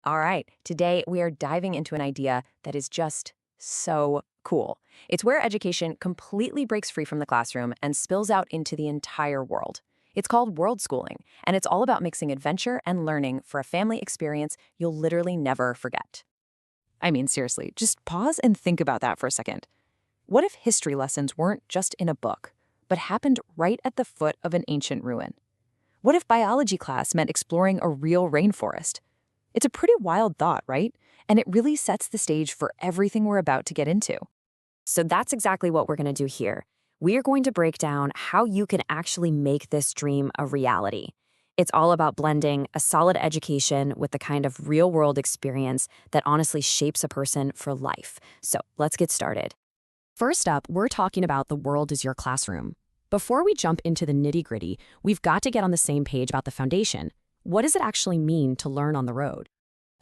All right, today we are diving into an idea that is just so cool. It's where education completely breaks free from the classroom and spills out into the entire world. It's called Worldschooling, and it's all about mixing adventure and learning for a family experience you'll literally never forget. I mean, seriously, just pause and think about that for a second. What if history lessons weren't just in a book, but happened right at the foot of an ancient ruin? What if biology class meant exploring a real rainforest? It's a pretty wild thought, right? And it really sets the stage for everything we're about to get into. So that's exactly what we're going to do here. We are going to break down how you can actually make this dream a reality. It's all about blending a solid education with the kind of real-world experience that honestly shapes a person for life. So let's get started. First up, we're talking about the world as your classroom. Before we jump into the nitty-gritty, we've got to get on the same page about the foundation. What does it actually mean to learn on the road?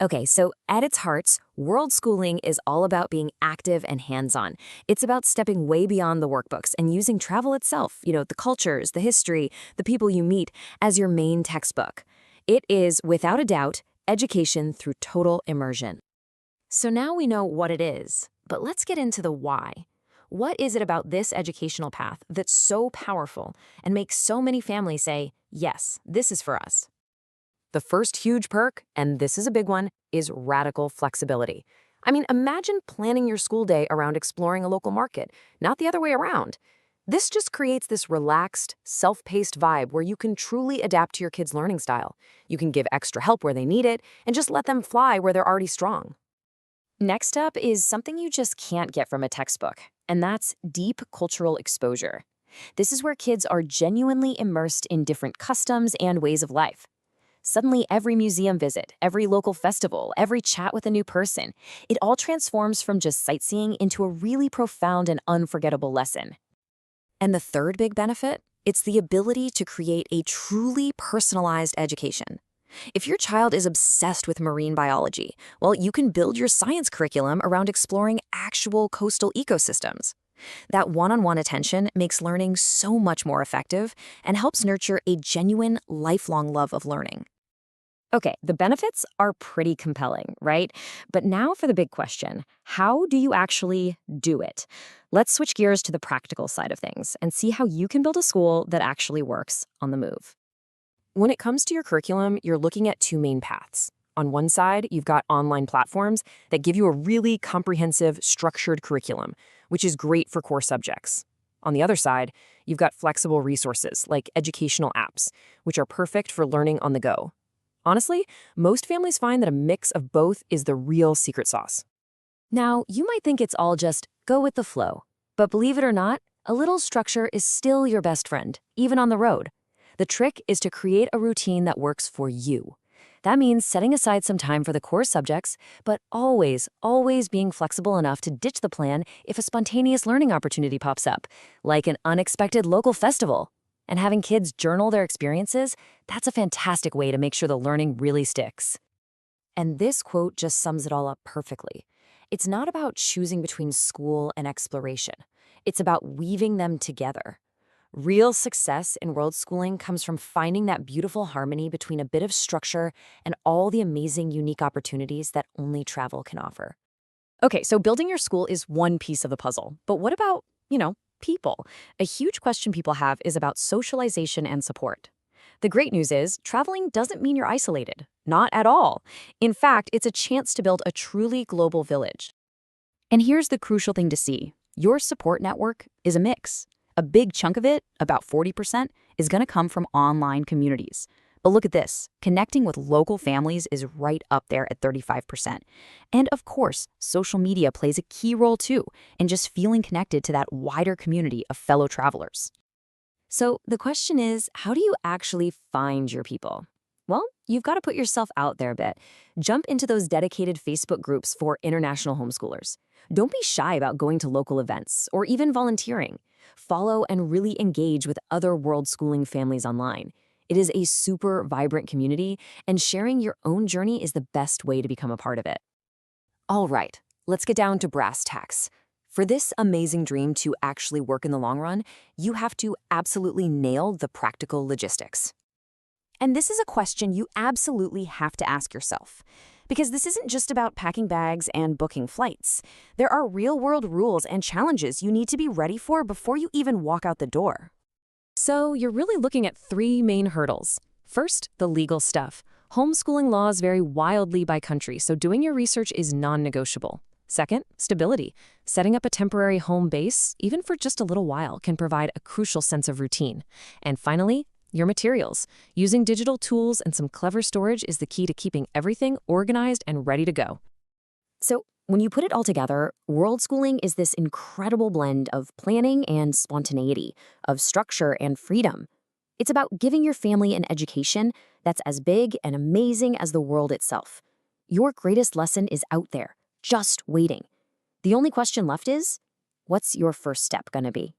Okay, so at its heart, world schooling is all about being active and hands-on. It's about stepping way beyond the workbooks and using travel itself, the cultures, the history, the people you meet, as your main textbook. It is, without a doubt, education through total immersion. So now we know what it is, but let's get into the why. What is it about this educational path that's so powerful and makes so many families say, yes, this is for us? The first huge perk, and this is a big one, is radical flexibility. I mean, imagine planning your school day around exploring a local market, not the other way around. This just creates this relaxed, self-paced vibe where you can truly adapt to your kids' learning style. You can give extra help where they need it and just let them fly where they're already strong. Next up is something you just can't get from a textbook, and that's deep cultural exposure. This is where kids are genuinely immersed in different customs and ways of life. Suddenly, every museum visit, every local festival, every chat with a new person, it all transforms from just sightseeing into a really profound and unforgettable lesson. And the third big benefit? It's the ability to create a truly personalized education. If your child is obsessed with marine biology, well, you can build your science curriculum around exploring actual coastal ecosystems. That one-on-one attention makes learning so much more effective and helps nurture a genuine, lifelong love of learning. Okay, the benefits are pretty compelling, right? But now for the big question, how do you actually do it? Let's switch gears to the practical side of things and see how you can build a school that actually works on the move. When it comes to your curriculum, you're looking at two main paths. On one side, you've got online platforms that give you a really comprehensive, structured curriculum, which is great for core subjects. On the other side, you've got flexible resources like educational apps, which are perfect for learning on the go. Honestly, most families find that a mix of both is the real secret sauce. Now, you might think it's all just go with the flow, but believe it or not, a little structure is still your best friend, even on the road. The trick is to create a routine that works for you. That means setting aside some time for the core subjects, but always being flexible enough to ditch the plan if a spontaneous learning opportunity pops up, like an unexpected local festival. And having kids journal their experiences, that's a fantastic way to make sure the learning really sticks. And this quote just sums it all up perfectly. It's not about choosing between school and exploration. It's about weaving them together. Real success in world schooling comes from finding that beautiful harmony between a bit of structure and all the amazing, unique opportunities that only travel can offer. Okay, so building your school is one piece of the puzzle. But what about, people? A huge question people have is about socialization and support. The great news is, traveling doesn't mean you're isolated. Not at all. In fact, it's a chance to build a truly global village. And here's the crucial thing to see. Your support network is a mix. A big chunk of it, about 40%, is going to come from online communities. But look at this. Connecting with local families is right up there at 35%. And of course, social media plays a key role too in just feeling connected to that wider community of fellow travelers. So the question is, how do you actually find your people? Well, you've got to put yourself out there a bit. Jump into those dedicated Facebook groups for international homeschoolers. Don't be shy about going to local events or even volunteering. Follow and really engage with other world schooling families online. It is a super vibrant community, and sharing your own journey is the best way to become a part of it. All right, let's get down to brass tacks. For this amazing dream to actually work in the long run, you have to absolutely nail the practical logistics. And this is a question you absolutely have to ask yourself. Because this isn't just about packing bags and booking flights. There are real-world rules and challenges you need to be ready for before you even walk out the door. So you're really looking at three main hurdles. First, the legal stuff. Homeschooling laws vary wildly by country, so doing your research is non-negotiable. Second, stability. Setting up a temporary home base, even for just a little while, can provide a crucial sense of routine. And finally, your materials. Using digital tools and some clever storage is the key to keeping everything organized and ready to go. So, when you put it all together, Worldschooling is this incredible blend of planning and spontaneity, of structure and freedom. It's about giving your family an education that's as big and amazing as the world itself. Your greatest lesson is out there, just waiting. The only question left is, what's your first step gonna be?